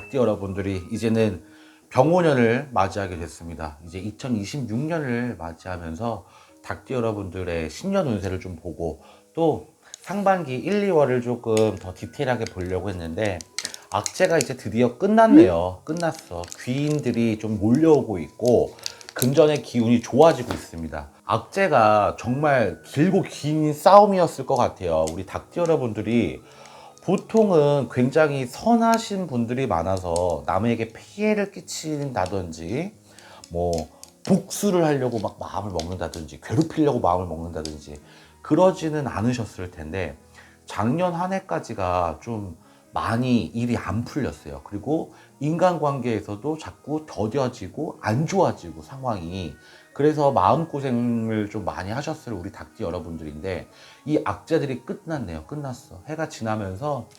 닭띠 여러분들이 이제는 병오년을 맞이하게 됐습니다. 이제 2026년을 맞이하면서 닭띠 여러분들의 신년 운세를 좀 보고 또 상반기 1, 2월을 조금 더 디테일하게 보려고 했는데 악재가 이제 드디어 끝났네요. 끝났어. 귀인들이 좀 몰려오고 있고 금전의 기운이 좋아지고 있습니다. 악재가 정말 길고 긴 싸움이었을 것 같아요. 우리 닭띠 여러분들이 보통은 굉장히 선하신 분들이 많아서 남에게 피해를 끼친다든지 뭐 복수를 하려고 막 마음을 먹는다든지 괴롭히려고 마음을 먹는다든지 그러지는 않으셨을 텐데 작년 한 해까지가 좀 많이 일이 안 풀렸어요. 그리고 인간관계에서도 자꾸 더뎌지고 안 좋아지고 상황이, 그래서 마음고생을 좀 많이 하셨을 우리 닭띠 여러분들인데 이 악재들이 끝났네요. 끝났어. 해가 지나면서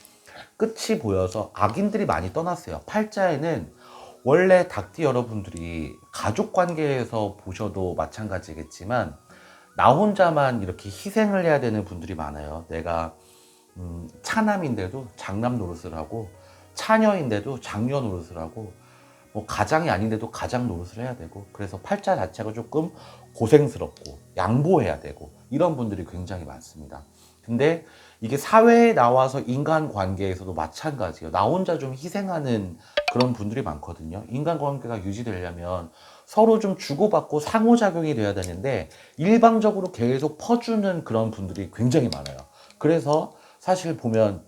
끝이 보여서 악인들이 많이 떠났어요. 팔자에는 원래 닭띠 여러분들이 가족 관계에서 보셔도 마찬가지겠지만 나 혼자만 이렇게 희생을 해야 되는 분들이 많아요. 내가 차남인데도 장남 노릇을 하고, 차녀인데도 장녀 노릇을 하고, 뭐 가장이 아닌데도 가장 노릇을 해야 되고, 그래서 팔자 자체가 조금 고생스럽고 양보해야 되고 이런 분들이 굉장히 많습니다. 근데 이게 사회에 나와서 인간관계에서도 마찬가지예요. 나 혼자 좀 희생하는 그런 분들이 많거든요. 인간관계가 유지되려면 서로 좀 주고받고 상호작용이 돼야 되는데 일방적으로 계속 퍼주는 그런 분들이 굉장히 많아요. 그래서 사실 보면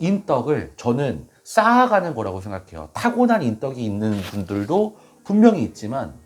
인덕을 저는 쌓아가는 거라고 생각해요. 타고난 인덕이 있는 분들도 분명히 있지만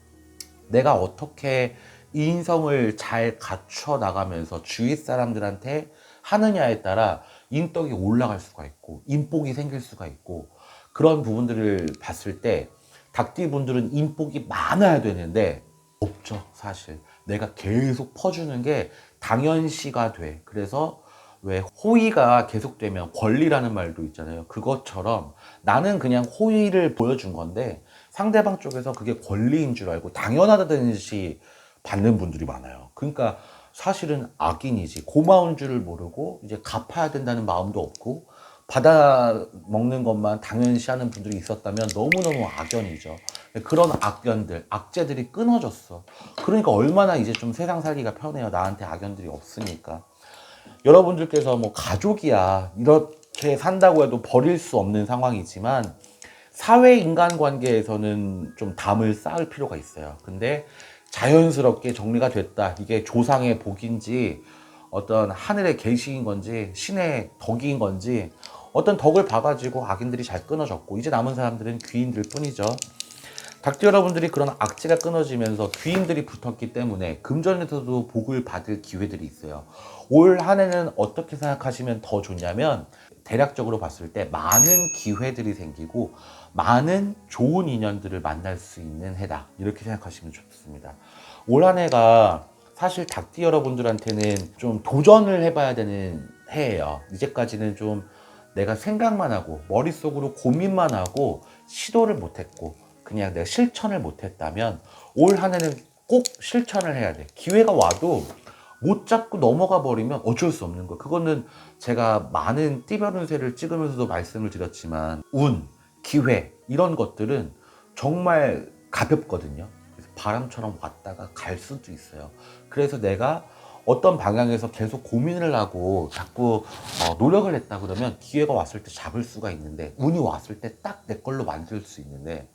내가 어떻게 인성을 잘 갖춰 나가면서 주위 사람들한테 하느냐에 따라 인덕이 올라갈 수가 있고 인복이 생길 수가 있고, 그런 부분들을 봤을 때 닭띠 분들은 인복이 많아야 되는데 없죠. 사실 내가 계속 퍼주는 게 당연시가 돼. 그래서 왜 호의가 계속되면 권리라는 말도 있잖아요. 그것처럼 나는 그냥 호의를 보여준 건데 상대방 쪽에서 그게 권리인 줄 알고 당연하다듯이 받는 분들이 많아요. 그러니까 사실은 악인이지. 고마운 줄을 모르고 이제 갚아야 된다는 마음도 없고 받아 먹는 것만 당연시하는 분들이 있었다면 너무너무 악연이죠. 그런 악연들, 악재들이 끊어졌어. 그러니까 얼마나 이제 좀 세상 살기가 편해요. 나한테 악연들이 없으니까. 여러분들께서 뭐 가족이야 이렇게 산다고 해도 버릴 수 없는 상황이지만 사회 인간관계에서는 좀 담을 쌓을 필요가 있어요. 근데 자연스럽게 정리가 됐다. 이게 조상의 복인지 어떤 하늘의 계시인 건지 신의 덕인 건지 어떤 덕을 봐가지고 악인들이 잘 끊어졌고 이제 남은 사람들은 귀인들 뿐이죠. 닭띠 여러분들이 그런 악재가 끊어지면서 귀인들이 붙었기 때문에 금전에서도 복을 받을 기회들이 있어요. 올 한 해는 어떻게 생각하시면 더 좋냐면 대략적으로 봤을 때 많은 기회들이 생기고 많은 좋은 인연들을 만날 수 있는 해다, 이렇게 생각하시면 좋습니다. 올 한 해가 사실 닭띠 여러분들한테는 좀 도전을 해봐야 되는 해예요. 이제까지는 좀 내가 생각만 하고 머릿속으로 고민만 하고 시도를 못했고 그냥 내가 실천을 못했다면 올 한 해는 꼭 실천을 해야 돼. 기회가 와도 못 잡고 넘어가 버리면 어쩔 수 없는 거예요. 그거는 제가 많은 띠별 운세를 찍으면서도 말씀을 드렸지만 운, 기회 이런 것들은 정말 가볍거든요. 그래서 바람처럼 왔다가 갈 수도 있어요. 그래서 내가 어떤 방향에서 계속 고민을 하고 자꾸 노력을 했다 그러면 기회가 왔을 때 잡을 수가 있는데, 운이 왔을 때 딱 내 걸로 만들 수 있는데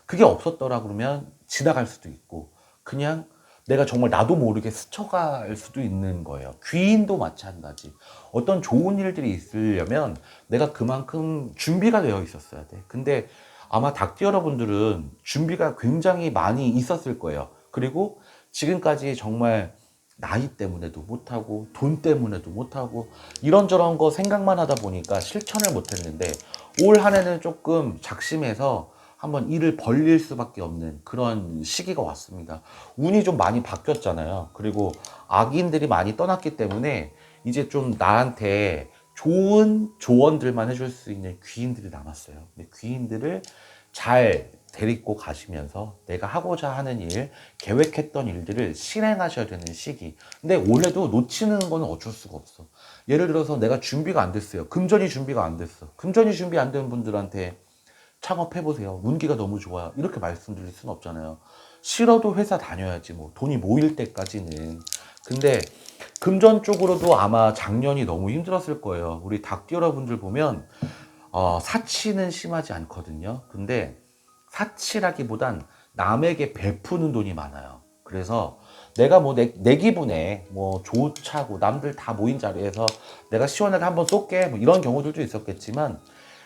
그게 없었더라 그러면 지나갈 수도 있고 그냥 내가 정말 나도 모르게 스쳐갈 수도 있는 거예요. 귀인도 마찬가지. 어떤 좋은 일들이 있으려면 내가 그만큼 준비가 되어 있었어야 돼. 근데 아마 닭띠 여러분들은 준비가 굉장히 많이 있었을 거예요. 그리고 지금까지 정말 나이 때문에도 못하고 돈 때문에도 못하고 이런저런 거 생각만 하다 보니까 실천을 못했는데 올 한 해는 조금 작심해서 한번 일을 벌릴 수밖에 없는 그런 시기가 왔습니다. 운이 좀 많이 바뀌었잖아요. 그리고 악인들이 많이 떠났기 때문에 이제 좀 나한테 좋은 조언들만 해줄 수 있는 귀인들이 남았어요. 근데 귀인들을 잘 데리고 가시면서 내가 하고자 하는 일, 계획했던 일들을 실행하셔야 되는 시기. 근데 올해도 놓치는 건 어쩔 수가 없어. 예를 들어서 내가 준비가 안 됐어요. 금전이 준비가 안 됐어. 금전이 준비 안 된 분들한테 창업해보세요. 운기가 너무 좋아요. 이렇게 말씀드릴 수는 없잖아요. 싫어도 회사 다녀야지 뭐 돈이 모일 때까지는. 근데 금전 쪽으로도 아마 작년이 너무 힘들었을 거예요. 우리 닭띠 여러분들 보면 사치는 심하지 않거든요. 근데 사치라기보단 남에게 베푸는 돈이 많아요. 그래서 내가 뭐 내 기분에 뭐 좋차고 남들 다 모인 자리에서 내가 시원하게 한번 쏠게 뭐 이런 경우들도 있었겠지만,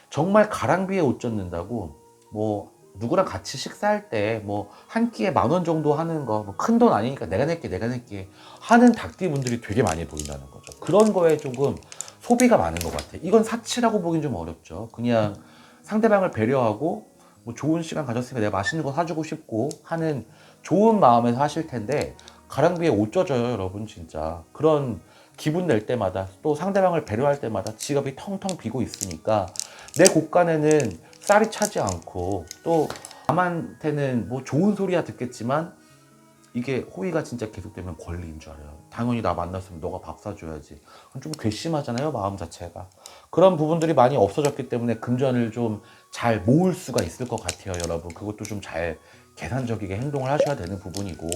정말 가랑비에 옷 젖는다고 뭐 누구랑 같이 식사할 때 뭐 한 끼에 10,000원 정도 하는 거 뭐 큰 돈 아니니까 내가 낼게 하는 닭띠 분들이 되게 많이 보인다는 거죠. 그런 거에 조금 소비가 많은 것 같아. 이건 사치라고 보긴 좀 어렵죠. 그냥 상대방을 배려하고 뭐 좋은 시간 가졌으니까 내가 맛있는 거 사주고 싶고 하는 좋은 마음에서 하실 텐데, 가랑비에 옷 젖어요 여러분. 진짜 그런 기분 낼 때마다, 또 상대방을 배려할 때마다 지갑이 텅텅 비고 있으니까 내 곳간에는 쌀이 차지 않고, 또 남한테는 뭐 좋은 소리야 듣겠지만 이게 호의가 진짜 계속되면 권리인 줄 알아요. 당연히 나 만났으면 너가 밥 사줘야지. 그건 좀 괘씸하잖아요, 마음 자체가. 그런 부분들이 많이 없어졌기 때문에 금전을 좀 잘 모을 수가 있을 것 같아요, 여러분. 그것도 좀 잘 계산적이게 행동을 하셔야 되는 부분이고,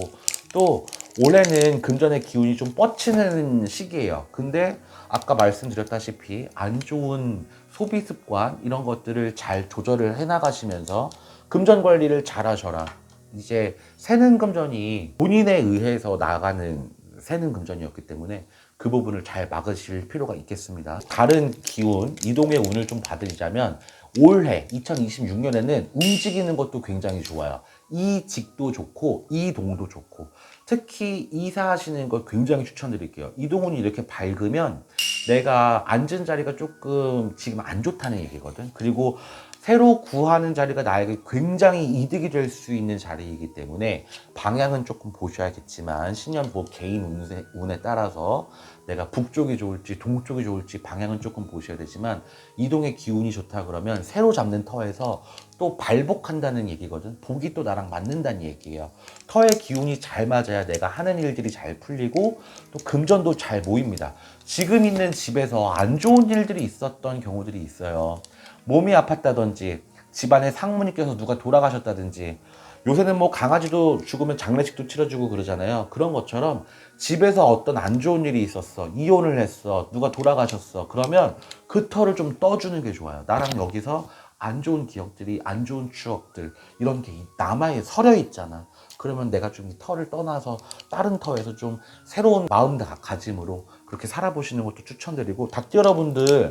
또 올해는 금전의 기운이 좀 뻗치는 시기예요. 근데 아까 말씀드렸다시피 안 좋은 소비 습관 이런 것들을 잘 조절을 해 나가시면서 금전 관리를 잘 하셔라. 이제 새는 금전이 본인에 의해서 나가는 새는 금전이었기 때문에 그 부분을 잘 막으실 필요가 있겠습니다. 다른 기운, 이동의 운을 좀 봐드리자면, 올해 2026년에는 움직이는 것도 굉장히 좋아요. 이직도 좋고 이동도 좋고, 특히 이사하시는 걸 굉장히 추천드릴게요. 이동운이 이렇게 밝으면 내가 앉은 자리가 조금 지금 안 좋다는 얘기거든. 그리고 새로 구하는 자리가 나에게 굉장히 이득이 될 수 있는 자리이기 때문에 방향은 조금 보셔야겠지만, 신년보 개인 운에 따라서 내가 북쪽이 좋을지 동쪽이 좋을지 방향은 조금 보셔야 되지만, 이동의 기운이 좋다 그러면 새로 잡는 터에서 또 발복한다는 얘기거든. 복이 또 나랑 맞는다는 얘기예요. 터의 기운이 잘 맞아야 내가 하는 일들이 잘 풀리고 또 금전도 잘 모입니다. 지금 있는 집에서 안 좋은 일들이 있었던 경우들이 있어요. 몸이 아팠다든지 집안에 상문이 껴서 누가 돌아가셨다든지, 요새는 뭐 강아지도 죽으면 장례식도 치러주고 그러잖아요. 그런 것처럼 집에서 어떤 안 좋은 일이 있었어, 이혼을 했어, 누가 돌아가셨어, 그러면 그 털을 좀 떠주는 게 좋아요. 나랑 여기서 안 좋은 기억들이, 안 좋은 추억들 이런 게 남아에 서려 있잖아. 그러면 내가 좀 이 털을 떠나서 다른 터에서 좀 새로운 마음가짐으로 그렇게 살아보시는 것도 추천드리고, 닭띠 여러분들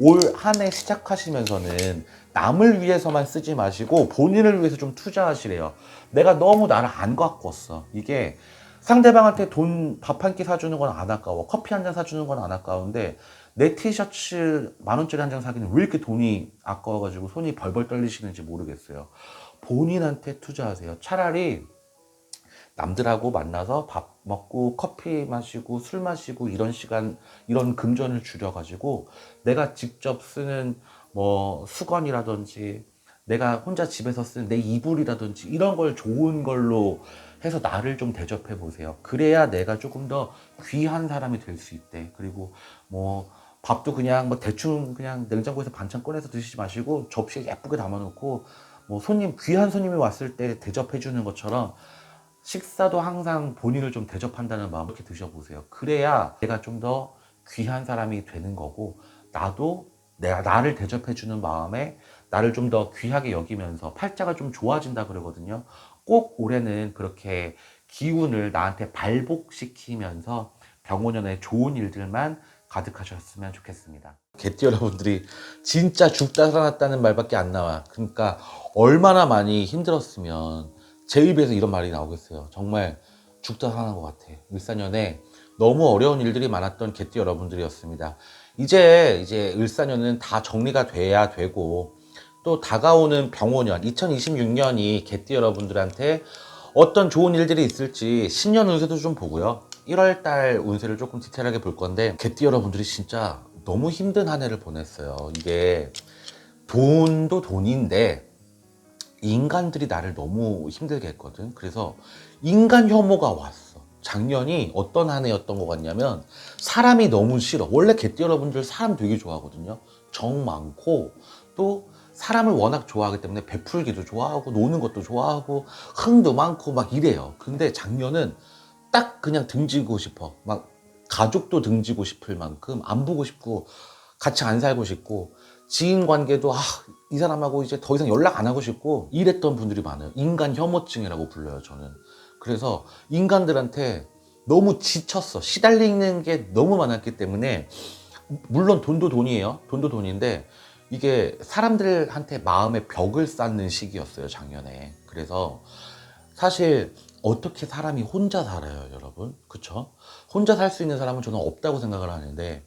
올 한 해 시작하시면서는 남을 위해서만 쓰지 마시고 본인을 위해서 좀 투자하시래요. 내가 너무 나를 안 가꿨어. 이게 상대방한테 돈 밥 한 끼 사주는 건 안 아까워, 커피 한 잔 사주는 건 안 아까운데, 내 티셔츠 10,000원짜리 한 장 사기는 왜 이렇게 돈이 아까워가지고 손이 벌벌 떨리시는지 모르겠어요. 본인한테 투자하세요. 차라리 남들하고 만나서 밥 먹고 커피 마시고 술 마시고 이런 시간, 이런 금전을 줄여가지고 내가 직접 쓰는 뭐 수건이라든지 내가 혼자 집에서 쓰는 내 이불이라든지 이런 걸 좋은 걸로 해서 나를 좀 대접해 보세요. 그래야 내가 조금 더 귀한 사람이 될 수 있대. 그리고 뭐 밥도 그냥 뭐 대충 그냥 냉장고에서 반찬 꺼내서 드시지 마시고 접시에 예쁘게 담아놓고, 뭐 손님, 귀한 손님이 왔을 때 대접해 주는 것처럼 식사도 항상 본인을 좀 대접한다는 마음 이렇게 드셔보세요. 그래야 내가 좀 더 귀한 사람이 되는 거고, 나도 내가 나를 대접해주는 마음에 나를 좀 더 귀하게 여기면서 팔자가 좀 좋아진다 그러거든요. 꼭 올해는 그렇게 기운을 나한테 발복시키면서 병원연의 좋은 일들만 가득하셨으면 좋겠습니다. 개띠 여러분들이 진짜 죽다 살아났다는 말밖에 안 나와. 그러니까 얼마나 많이 힘들었으면 제 입에서 이런 말이 나오겠어요. 정말 죽다 살아난 것 같아. 을사년에 너무 어려운 일들이 많았던 개띠 여러분들이었습니다. 이제 을사년은 다 정리가 돼야 되고, 또 다가오는 병오년 2026년이 개띠 여러분들한테 어떤 좋은 일들이 있을지 신년 운세도 좀 보고요. 1월달 운세를 조금 디테일하게 볼 건데, 개띠 여러분들이 진짜 너무 힘든 한 해를 보냈어요. 이게 돈도 돈인데 인간들이 나를 너무 힘들게 했거든. 그래서 인간 혐오가 왔어. 작년이 어떤 한 해였던 것 같냐면, 사람이 너무 싫어. 원래 개띠 여러분들 사람 되게 좋아하거든요. 정 많고 또 사람을 워낙 좋아하기 때문에 베풀기도 좋아하고 노는 것도 좋아하고 흥도 많고 막 이래요. 근데 장녀는 딱 그냥 등지고 싶어. 막 가족도 등지고 싶을 만큼 안 보고 싶고 같이 안 살고 싶고 지인 관계도 이 사람하고 이제 더 이상 연락 안 하고 싶고 이랬던 분들이 많아요. 인간 혐오증이라고 불러요, 저는. 그래서 인간들한테 너무 지쳤어. 시달리는 게 너무 많았기 때문에 물론 돈도 돈이에요. 돈도 돈인데 이게 사람들한테 마음의 벽을 쌓는 시기였어요, 작년에. 그래서 사실 어떻게 사람이 혼자 살아요, 여러분? 그쵸? 혼자 살 수 있는 사람은 저는 없다고 생각을 하는데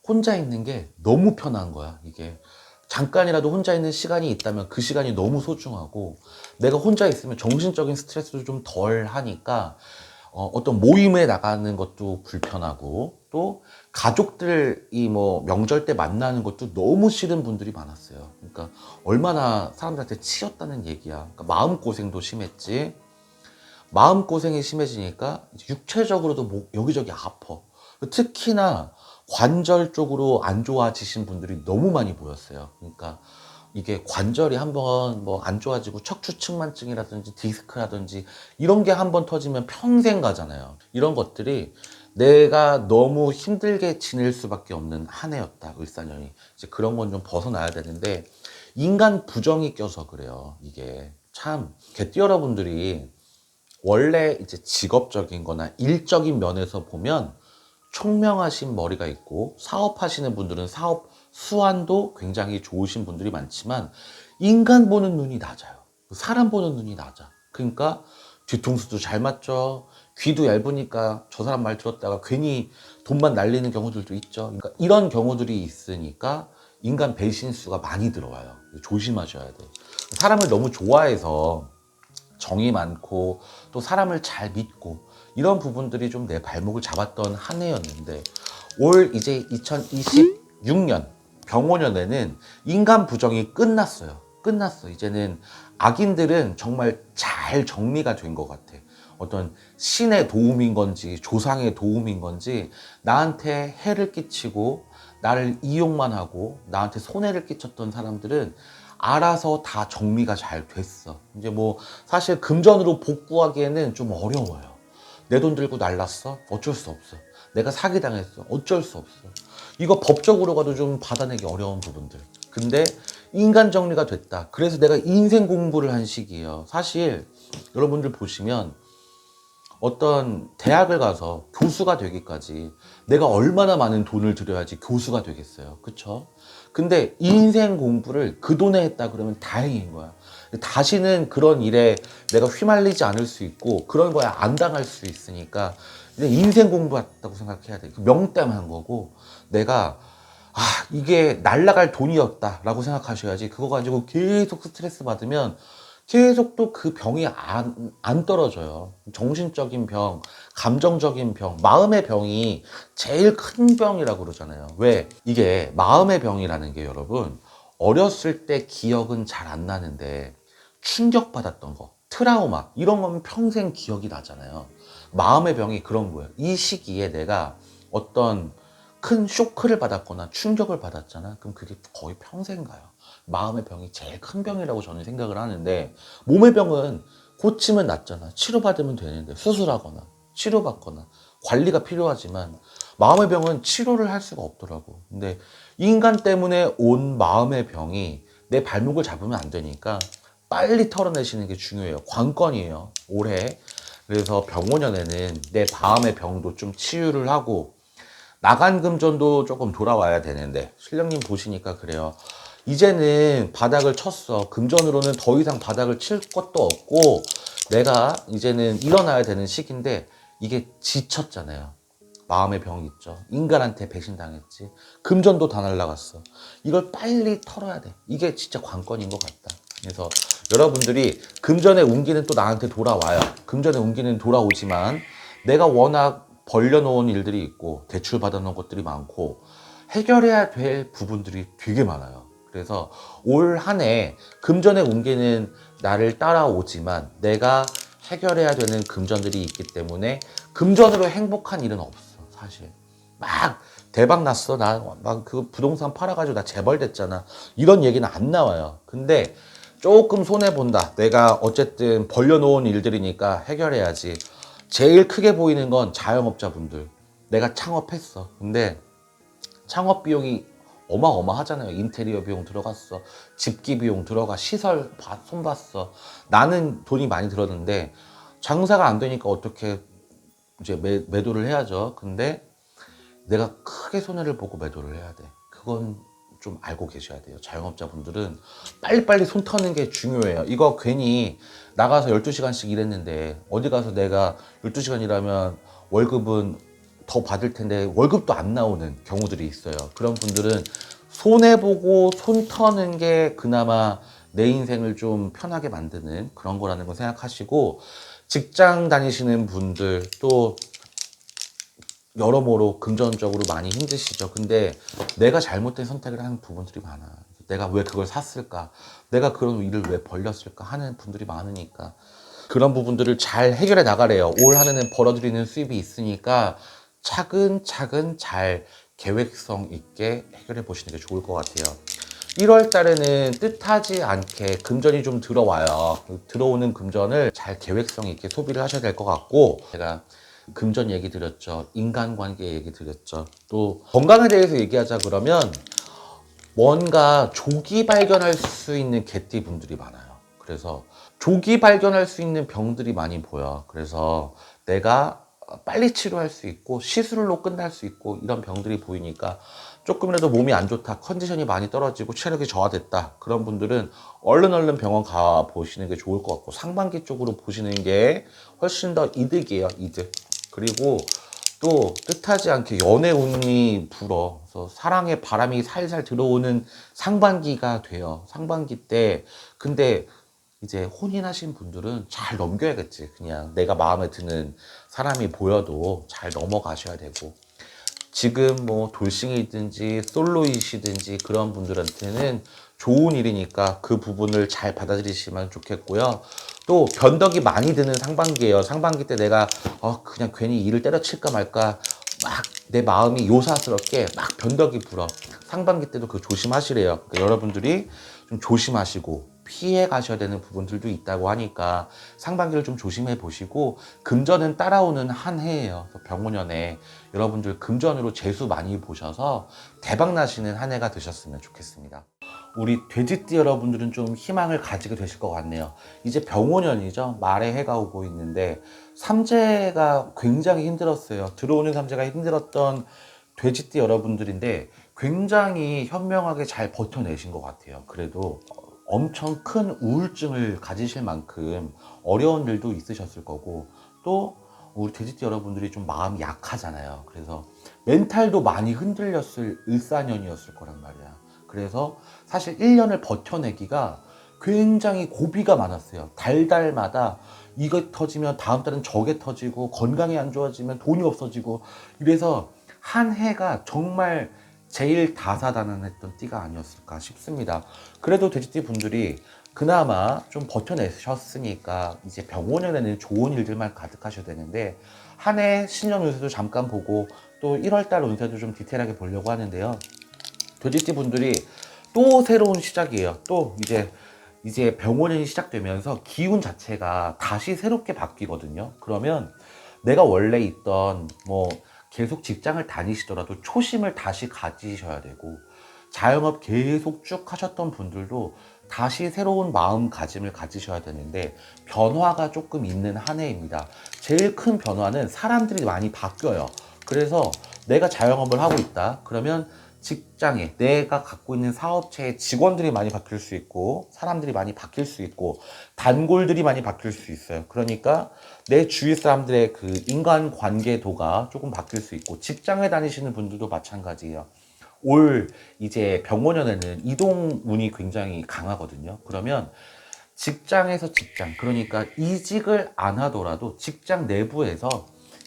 혼자 있는 게 너무 편한 거야, 이게. 잠깐이라도 혼자 있는 시간이 있다면 그 시간이 너무 소중하고 내가 혼자 있으면 정신적인 스트레스도 좀 덜 하니까 어떤 모임에 나가는 것도 불편하고 또 가족들이 뭐 명절 때 만나는 것도 너무 싫은 분들이 많았어요. 그러니까 얼마나 사람들한테 치였다는 얘기야. 그러니까 마음고생도 심했지. 마음고생이 심해지니까 육체적으로도 뭐 여기저기 아파. 특히나 관절 쪽으로 안 좋아지신 분들이 너무 많이 보였어요. 그러니까 이게 관절이 한번 뭐 안 좋아지고 척추측만증이라든지 디스크라든지 이런 게 한번 터지면 평생 가잖아요. 이런 것들이 내가 너무 힘들게 지낼 수밖에 없는 한 해였다, 을사년이. 이제 그런 건 좀 벗어나야 되는데 인간 부정이 껴서 그래요. 이게 참 개띠 여러분들이 원래 이제 직업적인 거나 일적인 면에서 보면 총명하신 머리가 있고 사업하시는 분들은 사업 수완도 굉장히 좋으신 분들이 많지만 인간 보는 눈이 낮아요. 사람 보는 눈이 낮아. 그러니까 뒤통수도 잘 맞죠. 귀도 얇으니까 저 사람 말 들었다가 괜히 돈만 날리는 경우들도 있죠. 그러니까 이런 경우들이 있으니까 인간 배신수가 많이 들어와요. 조심하셔야 돼. 사람을 너무 좋아해서 정이 많고 또 사람을 잘 믿고 이런 부분들이 좀 내 발목을 잡았던 한 해였는데 올 이제 2026년 병오년에는 인간 부정이 끝났어요. 끝났어. 이제는 악인들은 정말 잘 정리가 된 것 같아. 어떤 신의 도움인 건지 조상의 도움인 건지 나한테 해를 끼치고 나를 이용만 하고 나한테 손해를 끼쳤던 사람들은 알아서 다 정리가 잘 됐어. 이제 뭐 사실 금전으로 복구하기에는 좀 어려워요. 내 돈 들고 날랐어? 어쩔 수 없어. 내가 사기당했어? 어쩔 수 없어. 이거 법적으로 가도 좀 받아내기 어려운 부분들. 근데 인간 정리가 됐다. 그래서 내가 인생 공부를 한 시기예요. 사실 여러분들 보시면 어떤 대학을 가서 교수가 되기까지 내가 얼마나 많은 돈을 들여야지 교수가 되겠어요. 그쵸? 근데 인생 공부를 그 돈에 했다 그러면 다행인 거야. 다시는 그런 일에 내가 휘말리지 않을 수 있고 그런 거에 안 당할 수 있으니까 인생 공부했다고 생각해야 돼. 명땜한 거고 내가 이게 날라갈 돈이었다라고 생각하셔야지. 그거 가지고 계속 스트레스 받으면 계속 또 그 병이 안 떨어져요. 정신적인 병, 감정적인 병, 마음의 병이 제일 큰 병이라고 그러잖아요. 왜? 이게 마음의 병이라는 게 여러분, 어렸을 때 기억은 잘 안 나는데 충격받았던 거, 트라우마, 이런 거면 평생 기억이 나잖아요. 마음의 병이 그런 거예요. 이 시기에 내가 어떤 큰 쇼크를 받았거나 충격을 받았잖아. 그럼 그게 거의 평생 가요. 마음의 병이 제일 큰 병이라고 저는 생각을 하는데 몸의 병은 고치면 낫잖아. 치료받으면 되는데 수술하거나 치료받거나 관리가 필요하지만 마음의 병은 치료를 할 수가 없더라고. 근데 인간 때문에 온 마음의 병이 내 발목을 잡으면 안 되니까 빨리 털어내시는 게 중요해요. 관건이에요. 올해. 그래서 병오년에는 내 마음의 병도 좀 치유를 하고 나간 금전도 조금 돌아와야 되는데 신령님 보시니까 그래요. 이제는 바닥을 쳤어. 금전으로는 더 이상 바닥을 칠 것도 없고 내가 이제는 일어나야 되는 시기인데 이게 지쳤잖아요. 마음의 병이 있죠. 인간한테 배신당했지. 금전도 다 날라갔어. 이걸 빨리 털어야 돼. 이게 진짜 관건인 것 같다. 그래서 여러분들이 금전의 운기는 또 나한테 돌아와요. 금전의 운기는 돌아오지만 내가 워낙 벌려놓은 일들이 있고 대출 받아놓은 것들이 많고 해결해야 될 부분들이 되게 많아요. 그래서 올 한 해 금전의 운기는 나를 따라오지만 내가 해결해야 되는 금전들이 있기 때문에 금전으로 행복한 일은 없어. 사실 막 대박 났어. 나 막 그 부동산 팔아가지고 나 재벌 됐잖아. 이런 얘기는 안 나와요. 근데 조금 손해본다. 내가 어쨌든 벌려놓은 일들이니까 해결해야지. 제일 크게 보이는 건 자영업자분들. 내가 창업했어. 근데 창업 비용이 어마어마하잖아요. 인테리어 비용 들어갔어. 집기 비용 들어가. 시설 손봤어. 나는 돈이 많이 들었는데 장사가 안 되니까 어떻게 이제 매도를 해야죠. 근데 내가 크게 손해를 보고 매도를 해야 돼. 그건 좀 알고 계셔야 돼요. 자영업자분들은 빨리빨리 손 터는 게 중요해요. 이거 괜히 나가서 12시간씩 일했는데 어디 가서 내가 12시간 일하면 월급은 더 받을 텐데 월급도 안 나오는 경우들이 있어요. 그런 분들은 손해보고 손 터는 게 그나마 내 인생을 좀 편하게 만드는 그런 거라는 거 생각하시고, 직장 다니시는 분들 또 여러모로 금전적으로 많이 힘드시죠. 근데 내가 잘못된 선택을 하는 부분들이 많아. 내가 왜 그걸 샀을까? 내가 그런 일을 왜 벌렸을까? 하는 분들이 많으니까 그런 부분들을 잘 해결해 나가래요. 올 한 해는 벌어들이는 수입이 있으니까 차근차근 잘 계획성 있게 해결해 보시는 게 좋을 것 같아요. 1월 달에는 뜻하지 않게 금전이 좀 들어와요. 들어오는 금전을 잘 계획성 있게 소비를 하셔야 될 것 같고, 제가 금전 얘기 드렸죠. 인간관계 얘기 드렸죠. 또 건강에 대해서 얘기하자 그러면 뭔가 조기 발견할 수 있는 개띠 분들이 많아요. 그래서 조기 발견할 수 있는 병들이 많이 보여. 그래서 내가 빨리 치료할 수 있고 시술로 끝날 수 있고 이런 병들이 보이니까 조금이라도 몸이 안 좋다, 컨디션이 많이 떨어지고 체력이 저하됐다, 그런 분들은 얼른 병원 가 보시는 게 좋을 것 같고, 상반기 쪽으로 보시는 게 훨씬 더 이득이에요. 이득. 그리고 또 뜻하지 않게 연애 운이 불어. 그래서 사랑의 바람이 살살 들어오는 상반기가 돼요. 상반기 때. 근데 이제 혼인하신 분들은 잘 넘겨야겠지. 그냥 내가 마음에 드는 사람이 보여도 잘 넘어가셔야 되고, 지금 뭐 돌싱이든지 솔로이시든지 그런 분들한테는 좋은 일이니까 그 부분을 잘 받아들이시면 좋겠고요. 또 변덕이 많이 드는 상반기예요. 상반기 때 내가 그냥 괜히 일을 때려칠까 말까 막 내 마음이 요사스럽게 막 변덕이 불어. 상반기 때도 그거 조심하시래요. 그러니까 여러분들이 좀 조심하시고 피해 가셔야 되는 부분들도 있다고 하니까 상반기를 좀 조심해 보시고, 금전은 따라오는 한 해예요. 병원연에 여러분들 금전으로 재수 많이 보셔서 대박 나시는 한 해가 되셨으면 좋겠습니다. 우리 돼지띠 여러분들은 좀 희망을 가지게 되실 것 같네요. 이제 병원연이죠. 말의 해가 오고 있는데 삼재가 굉장히 힘들었어요. 들어오는 삼재가 힘들었던 돼지띠 여러분들인데 굉장히 현명하게 잘 버텨내신 것 같아요. 그래도 엄청 큰 우울증을 가지실 만큼 어려운 일도 있으셨을 거고, 또 우리 돼지띠 여러분들이 좀 마음이 약하잖아요. 그래서 멘탈도 많이 흔들렸을 을사년이었을 거란 말이야. 그래서 사실 1년을 버텨내기가 굉장히 고비가 많았어요. 달달마다 이거 터지면 다음 달은 저게 터지고, 건강이 안 좋아지면 돈이 없어지고, 이래서 한 해가 정말 제일 다사다난했던 띠가 아니었을까 싶습니다. 그래도 돼지띠 분들이 그나마 좀 버텨내셨으니까 이제 병원에는 좋은 일들만 가득하셔야 되는데, 한 해 신년 운세도 잠깐 보고 또 1월달 운세도 좀 디테일하게 보려고 하는데요. 돼지띠 분들이 또 새로운 시작이에요. 또 이제 병원이 시작되면서 기운 자체가 다시 새롭게 바뀌거든요. 그러면 내가 원래 있던 뭐 계속 직장을 다니시더라도 초심을 다시 가지셔야 되고, 자영업 계속 쭉 하셨던 분들도 다시 새로운 마음가짐을 가지셔야 되는데 변화가 조금 있는 한 해입니다. 제일 큰 변화는 사람들이 많이 바뀌어요. 그래서 내가 자영업을 하고 있다 그러면 직장에 내가 갖고 있는 사업체의 직원들이 많이 바뀔 수 있고, 사람들이 많이 바뀔 수 있고, 단골들이 많이 바뀔 수 있어요. 그러니까 내 주위 사람들의 그 인간관계도가 조금 바뀔 수 있고, 직장에 다니시는 분들도 마찬가지예요. 올 이제 병원연에는 이동 운이 굉장히 강하거든요. 그러면 직장에서 직장, 그러니까 이직을 안 하더라도 직장 내부에서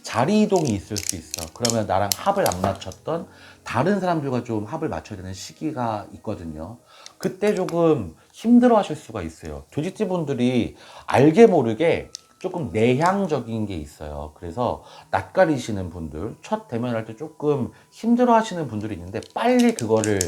자리 이동이 있을 수 있어. 그러면 나랑 합을 안 맞췄던 다른 사람들과 좀 합을 맞춰야 되는 시기가 있거든요. 그때 조금 힘들어 하실 수가 있어요. 돼지띠 분들이 알게 모르게 조금 내향적인 게 있어요. 그래서 낯가리시는 분들, 첫 대면할 때 조금 힘들어 하시는 분들이 있는데 빨리 그거를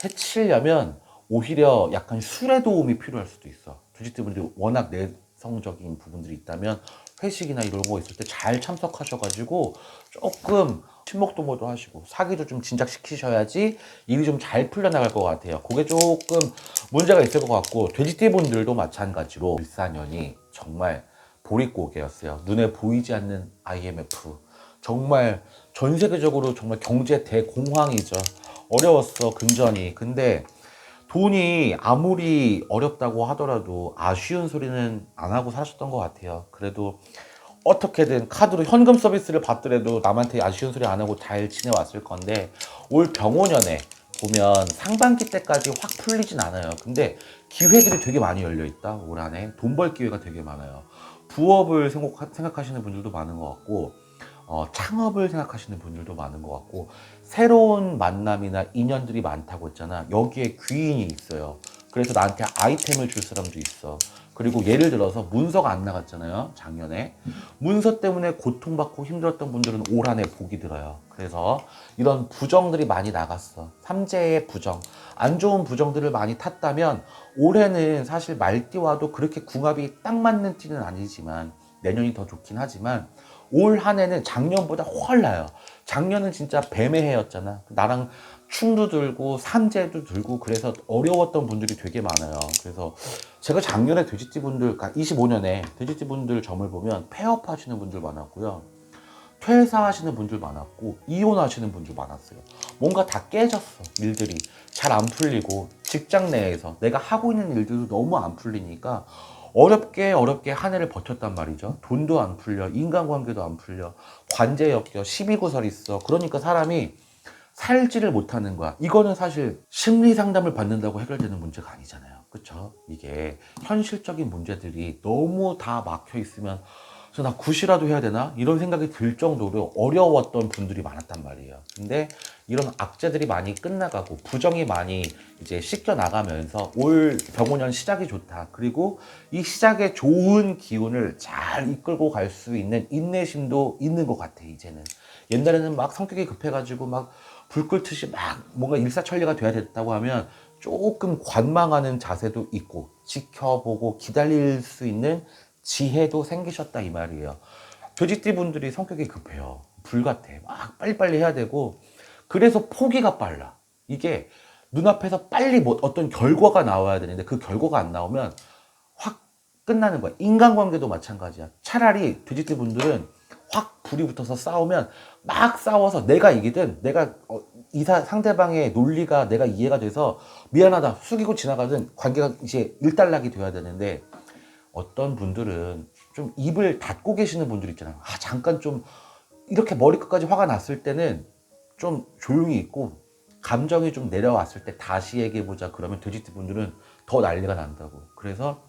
해치려면 오히려 약간 술의 도움이 필요할 수도 있어. 돼지띠 분들이 워낙 내성적인 부분들이 있다면 회식이나 이런 거 있을 때 잘 참석하셔가지고 조금 친목도모도 하시고 사기도 좀 진작시키셔야지 일이 좀 잘 풀려나갈 것 같아요. 그게 조금 문제가 있을 것 같고, 돼지띠 분들도 마찬가지로 일사년이 정말 보릿고개였어요. 눈에 보이지 않는 IMF. 정말 전 세계적으로 정말 경제 대공황이죠. 어려웠어, 금전이. 근데 돈이 아무리 어렵다고 하더라도 아쉬운 소리는 안 하고 사셨던 것 같아요. 그래도 어떻게든 카드로 현금 서비스를 받더라도 남한테 아쉬운 소리 안 하고 잘 지내왔을 건데, 올 병오년에 보면 상반기 때까지 확 풀리진 않아요. 근데 기회들이 되게 많이 열려 있다. 올 한해 돈 벌 기회가 되게 많아요. 부업을 생각하시는 분들도 많은 것 같고, 창업을 생각하시는 분들도 많은 것 같고, 새로운 만남이나 인연들이 많다고 했잖아. 여기에 귀인이 있어요. 그래서 나한테 아이템을 줄 사람도 있어. 그리고 예를 들어서 문서가 안 나갔잖아요, 작년에. 문서 때문에 고통받고 힘들었던 분들은 올 한해 복이 들어요. 그래서 이런 부정들이 많이 나갔어. 삼재의 부정, 안 좋은 부정들을 많이 탔다면 올해는 사실 말띠와도 그렇게 궁합이 딱 맞는 띠는 아니지만 내년이 더 좋긴 하지만 올 한해는 작년보다 훨 나요. 작년은 진짜 뱀의 해였잖아. 나랑 충도 들고 삼재도 들고 그래서 어려웠던 분들이 되게 많아요. 그래서 제가 작년에 돼지띠 분들, 그러니까 25년에 돼지띠 분들 점을 보면 폐업 하시는 분들 많았고요. 퇴사하시는 분들 많았고, 이혼하시는 분들 많았어요. 뭔가 다 깨졌어. 일들이 잘 안 풀리고, 직장 내에서 내가 하고 있는 일들도 너무 안 풀리니까 어렵게 한 해를 버텼단 말이죠. 돈도 안 풀려, 인간관계도 안 풀려, 관제 엮여, 시비구설 있어. 그러니까 사람이 살지를 못하는 거야. 이거는 사실 심리 상담을 받는다고 해결되는 문제가 아니잖아요. 그쵸? 이게 현실적인 문제들이 너무 다 막혀 있으면, 그래서 나 굿이라도 해야 되나? 이런 생각이 들 정도로 어려웠던 분들이 많았단 말이에요. 근데 이런 악재들이 많이 끝나가고 부정이 많이 이제 씻겨 나가면서 올 병오년 시작이 좋다. 그리고 이 시작에 좋은 기운을 잘 이끌고 갈 수 있는 인내심도 있는 것 같아, 이제는. 옛날에는 막 성격이 급해가지고 막 불 끓듯이 막 뭔가 일사천리가 돼야 됐다고 하면 조금 관망하는 자세도 있고 지켜보고 기다릴 수 있는 지혜도 생기셨다, 이 말이에요. 돼지띠 분들이 성격이 급해요. 불같아. 막 빨리빨리 해야 되고, 그래서 포기가 빨라. 이게 눈앞에서 빨리 뭐 어떤 결과가 나와야 되는데 그 결과가 안 나오면 확 끝나는 거야. 인간관계도 마찬가지야. 차라리 돼지띠 분들은 확 불이 붙어서 싸우면 막 싸워서 내가 이기든, 내가 상대방의 논리가 내가 이해가 돼서 미안하다 숙이고 지나가든 관계가 이제 일단락이 돼야 되는데, 어떤 분들은 좀 입을 닫고 계시는 분들 있잖아요. 잠깐 좀 이렇게 머리끝까지 화가 났을 때는 좀 조용히 있고, 감정이 좀 내려왔을 때 다시 얘기해보자 그러면 돼지띠 분들은 더 난리가 난다고. 그래서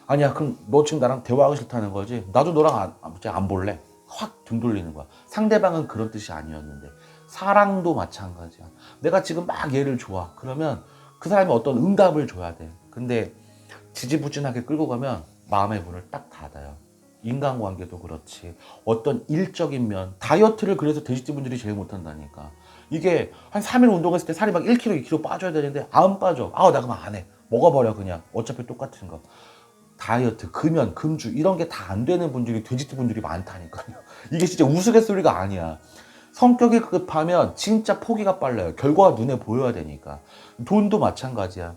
아니야, 그럼 너 지금 나랑 대화하기 싫다는 거지? 나도 너랑 안 볼래. 확 등 돌리는 거야. 상대방은 그런 뜻이 아니었는데. 사랑도 마찬가지야. 내가 지금 막 얘를 좋아. 그러면 그 사람이 어떤 응답을 줘야 돼. 근데 지지부진하게 끌고 가면 마음의 문을 딱 닫아요. 인간관계도 그렇지. 어떤 일적인 면, 다이어트를 그래서 돼지띠 분들이 제일 못한다니까. 이게 한 3일 운동했을 때 살이 막 1kg, 2kg 빠져야 되는데 안 빠져. 나 그만 안 해. 먹어버려 그냥. 어차피 똑같은 거. 다이어트, 금연, 금주 이런 게 다 안 되는 분들이 돼지띠 분들이 많다니까요. 이게 진짜 우스갯소리가 아니야. 성격이 급하면 진짜 포기가 빨라요. 결과가 눈에 보여야 되니까. 돈도 마찬가지야.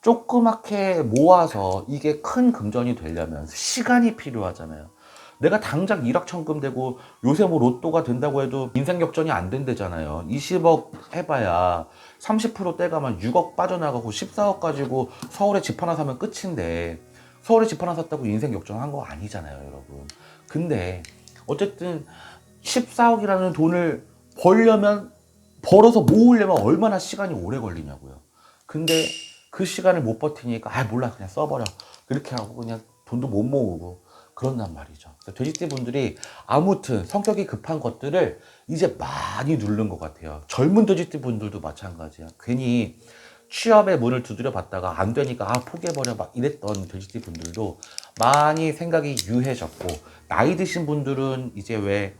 조그맣게 모아서 이게 큰 금전이 되려면 시간이 필요하잖아요. 내가 당장 일확천금 되고, 요새 뭐 로또가 된다고 해도 인생 역전이 안 된대잖아요. 20억 해봐야 30% 떼가면 6억 빠져나가고 14억 가지고 서울에 집 하나 사면 끝인데, 서울에 집 하나 샀다고 인생 역전한 거 아니잖아요, 여러분. 근데 어쨌든 14억이라는 돈을 벌어서 모으려면 얼마나 시간이 오래 걸리냐고요. 근데 그 시간을 못 버티니까 몰라 그냥 써버려 그렇게 하고 그냥 돈도 못 모으고 그런단 말이죠. 그래서 돼지띠 분들이 아무튼 성격이 급한 것들을 이제 많이 누른 것 같아요. 젊은 돼지띠 분들도 마찬가지야. 괜히 취업의 문을 두드려 봤다가 안 되니까 포기해버려 막 이랬던 돼지띠 분들도 많이 생각이 유해졌고, 나이 드신 분들은 이제 왜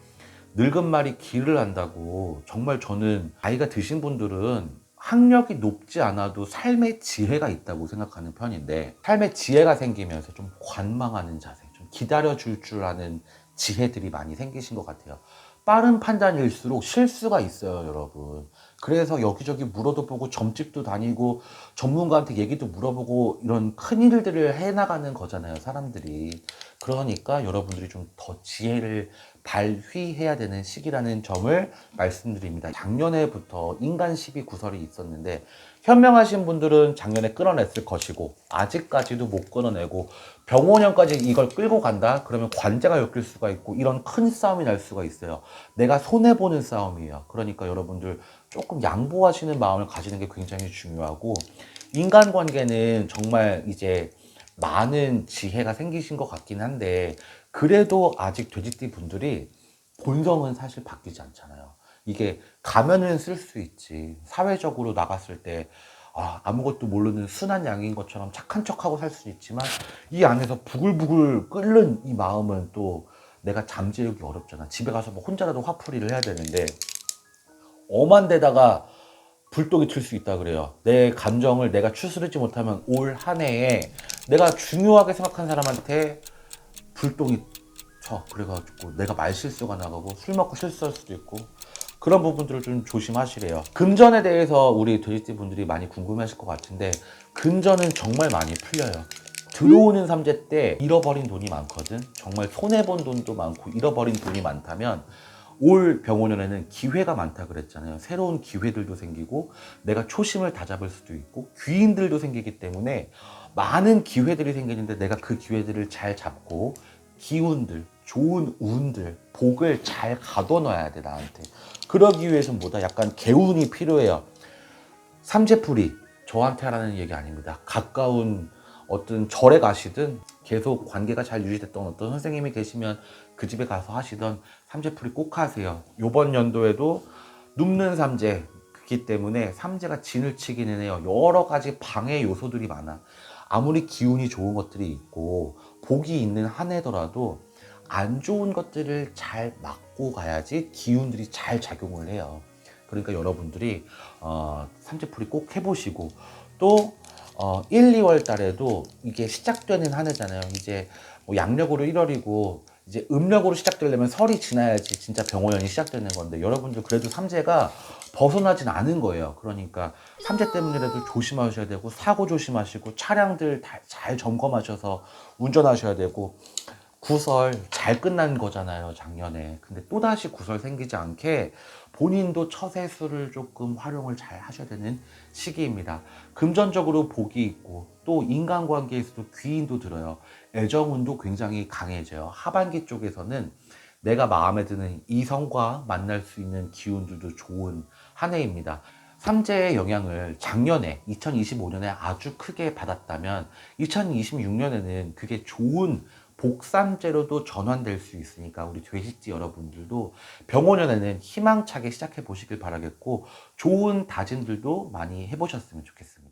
늙은 말이 길을 안다고, 정말 저는 나이가 드신 분들은 학력이 높지 않아도 삶의 지혜가 있다고 생각하는 편인데, 삶의 지혜가 생기면서 좀 관망하는 자세, 좀 기다려줄 줄 아는 지혜들이 많이 생기신 것 같아요. 빠른 판단일수록 실수가 있어요, 여러분. 그래서 여기저기 물어도 보고 점집도 다니고 전문가한테 얘기도 물어보고 이런 큰일들을 해나가는 거잖아요, 사람들이. 그러니까 여러분들이 좀 더 지혜를 발휘해야 되는 시기라는 점을 말씀드립니다. 작년에부터 인간 12구설이 있었는데, 현명하신 분들은 작년에 끌어냈을 것이고 아직까지도 못 끌어내고 병원형까지 이걸 끌고 간다? 그러면 관제가 엮일 수가 있고 이런 큰 싸움이 날 수가 있어요. 내가 손해보는 싸움이에요. 그러니까 여러분들 조금 양보하시는 마음을 가지는 게 굉장히 중요하고, 인간관계는 정말 이제 많은 지혜가 생기신 것 같긴 한데, 그래도 아직 돼지띠 분들이 본성은 사실 바뀌지 않잖아요. 이게 가면은 쓸 수 있지. 사회적으로 나갔을 때 아무것도 모르는 순한 양인 것처럼 착한 척하고 살 수 있지만, 이 안에서 부글부글 끓는 이 마음은 또 내가 잠재우기 어렵잖아. 집에 가서 뭐 혼자라도 화풀이를 해야 되는데 엄한 데다가 불똥이 튈 수 있다 그래요. 내 감정을 내가 추스르지 못하면 올 한 해에 내가 중요하게 생각한 사람한테 불똥이 쳐. 그래가지고 내가 말실수가 나가고 술 먹고 실수할 수도 있고, 그런 부분들을 좀 조심하시래요. 금전에 대해서 우리 돼지띠 분들이 많이 궁금해하실 것 같은데, 금전은 정말 많이 풀려요. 들어오는 삼재 때 잃어버린 돈이 많거든. 정말 손해본 돈도 많고 잃어버린 돈이 많다면, 올 병원년에는 기회가 많다 그랬잖아요. 새로운 기회들도 생기고 내가 초심을 다잡을 수도 있고 귀인들도 생기기 때문에 많은 기회들이 생기는데, 내가 그 기회들을 잘 잡고 기운들, 좋은 운들, 복을 잘 가둬놔야 돼, 나한테. 그러기 위해서는 뭐다? 약간 개운이 필요해요. 삼재풀이 저한테 하라는 얘기 아닙니다. 가까운 어떤 절에 가시든 계속 관계가 잘 유지됐던 어떤 선생님이 계시면 그 집에 가서 하시던 삼재풀이 꼭 하세요. 요번 연도에도 눕는 삼재이기 때문에 삼재가 진을 치기는 해요. 여러 가지 방해 요소들이 많아. 아무리 기운이 좋은 것들이 있고 복이 있는 한 해더라도 안 좋은 것들을 잘 막고 가야지 기운들이 잘 작용을 해요. 그러니까 여러분들이 삼재풀이 꼭 해보시고, 또 1, 2월 달에도 이게 시작되는 한 해잖아요. 이제 뭐 양력으로 1월이고 이제 음력으로 시작되려면 설이 지나야지 진짜 병호연이 시작되는 건데, 여러분들 그래도 삼재가 벗어나진 않은 거예요. 그러니까 삼재 때문이라도 조심하셔야 되고, 사고 조심하시고 차량들 잘 점검하셔서 운전하셔야 되고, 구설 잘 끝난 거잖아요, 작년에. 근데 또다시 구설 생기지 않게 본인도 처세술을 조금 활용을 잘 하셔야 되는 시기입니다. 금전적으로 복이 있고 또 인간관계에서도 귀인도 들어요. 애정운도 굉장히 강해져요. 하반기 쪽에서는 내가 마음에 드는 이성과 만날 수 있는 기운들도 좋은 한 해입니다. 삼재의 영향을 작년에 2025년에 아주 크게 받았다면 2026년에는 그게 좋은 복삼재로도 전환될 수 있으니까 우리 돼지띠 여러분들도 병원연에는 희망차게 시작해 보시길 바라겠고, 좋은 다짐들도 많이 해보셨으면 좋겠습니다.